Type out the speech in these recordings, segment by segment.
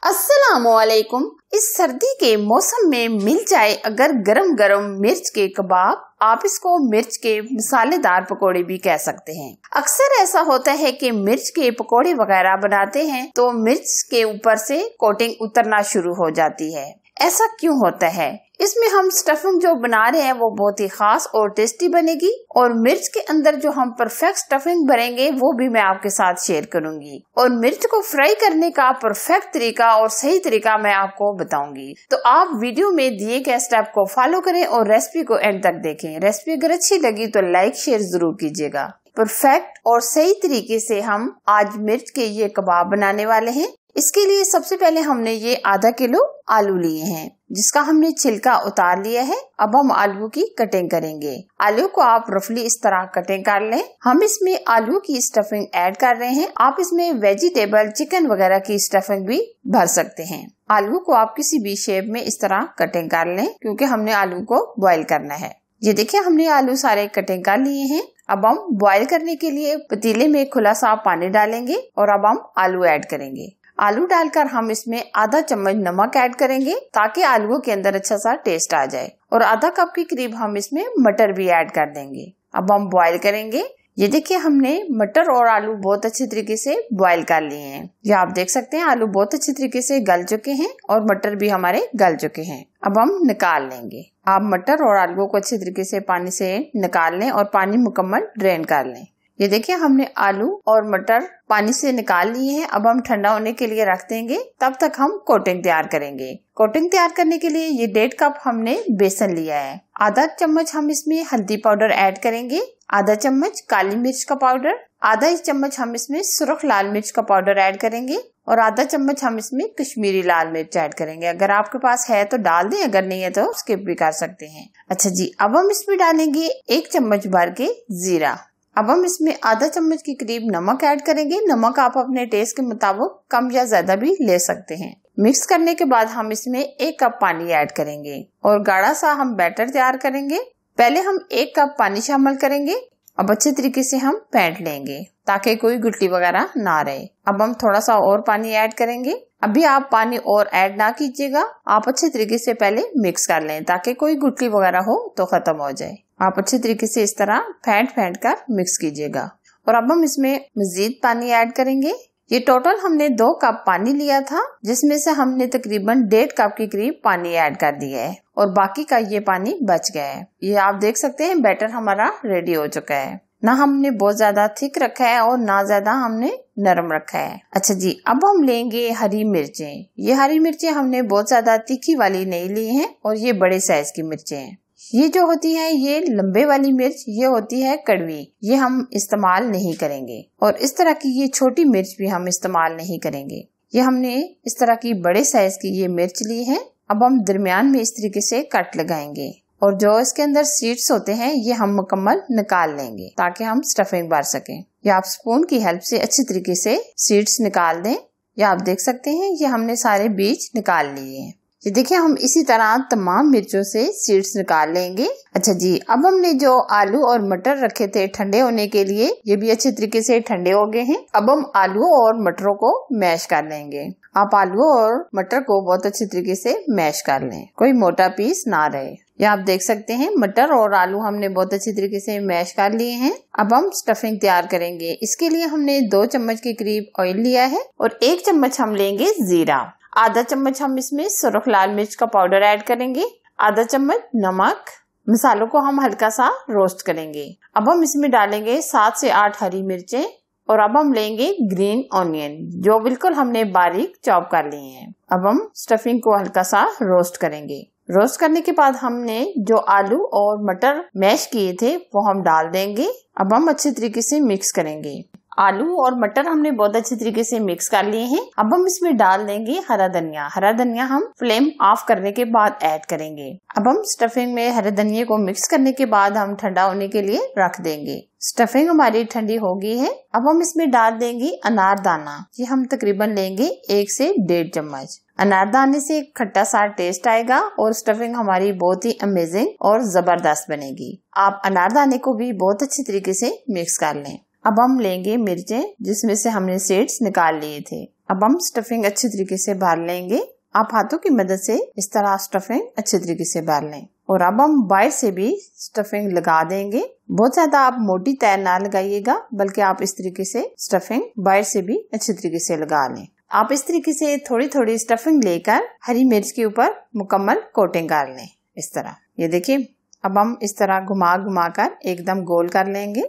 अस्सलामुअलैकुम। इस सर्दी के मौसम में मिल जाए अगर गरम गरम मिर्च के कबाब, आप इसको मिर्च के मसालेदार पकोड़े भी कह सकते हैं। अक्सर ऐसा होता है कि मिर्च के पकोड़े वगैरह बनाते हैं तो मिर्च के ऊपर से कोटिंग उतरना शुरू हो जाती है। ऐसा क्यों होता है? इसमें हम स्टफिंग जो बना रहे हैं वो बहुत ही खास और टेस्टी बनेगी और मिर्च के अंदर जो हम परफेक्ट स्टफिंग भरेंगे वो भी मैं आपके साथ शेयर करूंगी और मिर्च को फ्राई करने का परफेक्ट तरीका और सही तरीका मैं आपको बताऊंगी। तो आप वीडियो में दिए गए स्टेप को फॉलो करें और रेसिपी को एंड तक देखें। रेसिपी अगर अच्छी लगी तो लाइक शेयर जरूर कीजिएगा। परफेक्ट और सही तरीके से हम आज मिर्च के ये कबाब बनाने वाले हैं। इसके लिए सबसे पहले हमने ये आधा किलो आलू लिए हैं जिसका हमने छिलका उतार लिया है। अब हम आलू की कटिंग करेंगे। आलू को आप रफली इस तरह कटिंग कर लें। हम इसमें आलू की स्टफिंग ऐड कर रहे हैं। आप इसमें वेजिटेबल चिकन वगैरह की स्टफिंग भी भर सकते हैं। आलू को आप किसी भी शेप में इस तरह कटिंग कर लें क्योंकि हमने आलू को बॉईल करना है। ये देखिए हमने आलू सारे कटिंग कर लिए हैं। अब हम बॉईल करने के लिए पतीले में खुला सा पानी डालेंगे और अब हम आलू ऐड करेंगे। आलू डालकर हम इसमें आधा चम्मच नमक ऐड करेंगे ताकि आलूओं के अंदर अच्छा सा टेस्ट आ जाए और आधा कप के करीब हम इसमें मटर भी ऐड कर देंगे। अब हम बॉईल करेंगे। ये देखिए हमने मटर और आलू बहुत अच्छे तरीके से बॉईल कर लिए हैं। ये आप देख सकते हैं आलू बहुत अच्छे तरीके से गल चुके हैं और मटर भी हमारे गल चुके हैं। अब हम निकाल लेंगे। आप मटर और आलू को अच्छे तरीके से पानी से निकाल लें और पानी मुकम्मल ड्रेन कर लें। ये देखिए हमने आलू और मटर पानी से निकाल लिए हैं। अब हम ठंडा होने के लिए रख देंगे। तब तक हम कोटिंग तैयार करेंगे। कोटिंग तैयार करने के लिए ये 1.5 कप हमने बेसन लिया है। आधा चम्मच हम इसमें हल्दी पाउडर ऐड करेंगे, आधा चम्मच काली मिर्च का पाउडर, आधा चम्मच हम इसमें सुर्ख लाल मिर्च का पाउडर ऐड करेंगे और आधा चम्मच हम इसमें कश्मीरी लाल मिर्च ऐड करेंगे। अगर आपके पास है तो डाल दें, अगर नहीं है तो स्किप भी कर सकते हैं। अच्छा जी, अब हम इसमें डालेंगे 1 चम्मच भर के जीरा। अब हम इसमें आधा चम्मच के करीब नमक ऐड करेंगे। नमक आप अपने टेस्ट के मुताबिक कम या ज्यादा भी ले सकते हैं। मिक्स करने के बाद हम इसमें 1 कप पानी ऐड करेंगे और गाढ़ा सा हम बैटर तैयार करेंगे। पहले हम 1 कप पानी शामिल करेंगे। अब अच्छे तरीके से हम फेंट लेंगे ताकि कोई गुठली वगैरह ना रहे। अब हम थोड़ा सा और पानी ऐड करेंगे। अभी आप पानी और ऐड ना कीजिएगा, आप अच्छे तरीके से पहले मिक्स कर लें ताकि कोई गुठली वगैरह हो तो खत्म हो जाए। आप अच्छे तरीके से इस तरह फेंट कर मिक्स कीजिएगा और अब हम इसमें मजीद पानी ऐड करेंगे। ये टोटल हमने 2 कप पानी लिया था जिसमें से हमने तकरीबन 1.5 कप के करीब पानी ऐड कर दिया है और बाकी का ये पानी बच गया है। ये आप देख सकते हैं बैटर हमारा रेडी हो चुका है। ना हमने बहुत ज्यादा थिक रखा है और ना ज्यादा हमने नरम रखा है। अच्छा जी, अब हम लेंगे हरी मिर्चें। ये हरी मिर्चें हमने बहुत ज्यादा तीखी वाली नहीं ली हैं और ये बड़े साइज की मिर्चें हैं। ये जो होती है ये लंबे वाली मिर्च ये होती है कड़वी, ये हम इस्तेमाल नहीं करेंगे और इस तरह की ये छोटी मिर्च भी हम इस्तेमाल नहीं करेंगे। ये हमने इस तरह की बड़े साइज की ये मिर्च ली है। अब हम दरमियान में इस तरीके से कट लगाएंगे और जो इसके अंदर सीड्स होते हैं ये हम मुकम्मल निकाल लेंगे ताकि हम स्टफिंग भर सकें। या आप स्पून की हेल्प से अच्छी तरीके से सीड्स निकाल दें। या आप देख सकते हैं ये हमने सारे बीज निकाल लिए हैं। ये देखिए हम इसी तरह तमाम मिर्चों से सीड्स निकाल लेंगे। अच्छा जी, अब हमने जो आलू और मटर रखे थे ठंडे होने के लिए ये भी अच्छे तरीके से ठंडे हो गए हैं। अब हम आलू और मटरों को मैश कर लेंगे। आप आलू और मटर को बहुत अच्छे तरीके से मैश कर लें, कोई मोटा पीस ना रहे। ये आप देख सकते हैं मटर और आलू हमने बहुत अच्छी तरीके से मैश कर लिए हैं। अब हम स्टफिंग तैयार करेंगे। इसके लिए हमने 2 चम्मच के करीब ऑयल लिया है और 1 चम्मच हम लेंगे जीरा। आधा चम्मच हम इसमें सुर्ख लाल मिर्च का पाउडर ऐड करेंगे, आधा चम्मच नमक। मसालों को हम हल्का सा रोस्ट करेंगे। अब हम इसमें डालेंगे 7 से 8 हरी मिर्चें और अब हम लेंगे ग्रीन ऑनियन जो बिल्कुल हमने बारीक चॉप कर लिए हैं। अब हम स्टफिंग को हल्का सा रोस्ट करेंगे। रोस्ट करने के बाद हमने जो आलू और मटर मैश किए थे वो हम डाल देंगे। अब हम अच्छे तरीके से मिक्स करेंगे। आलू और मटर हमने बहुत अच्छे तरीके से मिक्स कर लिए हैं। अब हम इसमें डाल देंगे हरा धनिया। हरा धनिया हम फ्लेम ऑफ करने के बाद ऐड करेंगे। अब हम स्टफिंग में हरे धनिया को मिक्स करने के बाद हम ठंडा होने के लिए रख देंगे। स्टफिंग हमारी ठंडी हो गई है। अब हम इसमें डाल देंगे अनारदाना। ये हम तकरीबन लेंगे 1 से 1.5 चम्मच। अनारदाने से खट्टा सा टेस्ट आएगा और स्टफिंग हमारी बहुत ही अमेजिंग और जबरदस्त बनेगी। आप अनारदाने को भी बहुत अच्छी तरीके से मिक्स कर लें। अब हम लेंगे मिर्चें जिसमें से हमने सीड्स निकाल लिए थे। अब हम स्टफिंग अच्छी तरीके से भर लेंगे। आप हाथों की मदद से इस तरह स्टफिंग अच्छी तरीके से भर लें और अब हम बाहर से भी स्टफिंग लगा देंगे। बहुत ज्यादा आप मोटी तय ना लगाइएगा, बल्कि आप इस तरीके से स्टफिंग बाहर से भी अच्छी तरीके से लगा लें। आप इस तरीके से थोड़ी थोड़ी स्टफिंग लेकर हरी मिर्च के ऊपर मुकम्मल कोटिंग कर लें इस तरह। ये देखिए, अब हम इस तरह घुमा घुमा कर एकदम गोल कर लेंगे।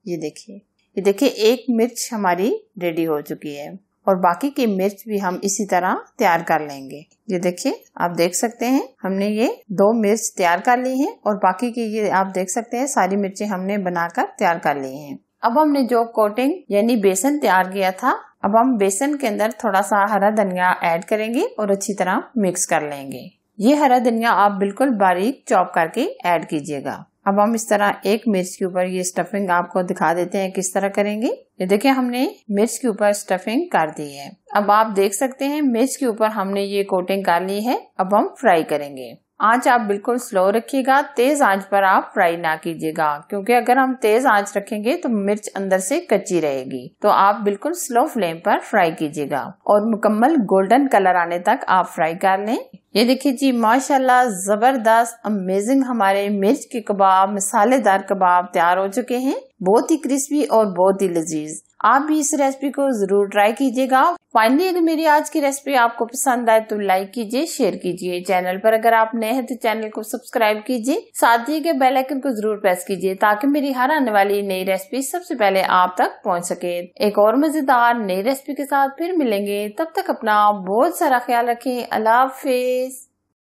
ये देखिए एक मिर्च हमारी रेडी हो चुकी है और बाकी की मिर्च भी हम इसी तरह तैयार कर लेंगे। ये देखिए, आप देख सकते हैं हमने ये 2 मिर्च तैयार कर ली हैं और बाकी की ये आप देख सकते हैं सारी मिर्चें हमने बनाकर तैयार कर ली हैं। अब हमने जो कोटिंग यानी बेसन तैयार किया था, अब हम बेसन के अंदर थोड़ा सा हरा धनिया ऐड करेंगे और अच्छी तरह मिक्स कर लेंगे। ये हरा धनिया आप बिल्कुल बारीक चॉप करके ऐड कीजिएगा। अब हम इस तरह एक मिर्च के ऊपर ये स्टफिंग आपको दिखा देते हैं किस तरह करेंगे। ये देखिए, हमने मिर्च के ऊपर स्टफिंग कर दी है। अब आप देख सकते हैं मिर्च के ऊपर हमने ये कोटिंग कर ली है। अब हम फ्राई करेंगे। आंच आप बिल्कुल स्लो रखिएगा, तेज आंच पर आप फ्राई ना कीजिएगा, क्योंकि अगर हम तेज आंच रखेंगे तो मिर्च अंदर से कच्ची रहेगी। तो आप बिल्कुल स्लो फ्लेम पर फ्राई कीजिएगा और मुकम्मल गोल्डन कलर आने तक आप फ्राई कर लें। ये देखिए जी, माशाल्लाह जबरदस्त अमेजिंग हमारे मिर्च के कबाब, मसालेदार कबाब तैयार हो चुके हैं। बहुत ही क्रिस्पी और बहुत ही लजीज। आप भी इस रेसिपी को जरूर ट्राई कीजिएगा। फाइनली, अगर मेरी आज की रेसिपी आपको पसंद आए तो लाइक कीजिए, शेयर कीजिए। चैनल पर अगर आप नए हैं तो चैनल को सब्सक्राइब कीजिए, साथ ही के बेल आइकन को जरूर प्रेस कीजिए ताकि मेरी हर आने वाली नई रेसिपी सबसे पहले आप तक पहुंच सके। एक और मजेदार नई रेसिपी के साथ फिर मिलेंगे, तब तक अपना बहुत सारा ख्याल रखें। अल्लाह हाफिज।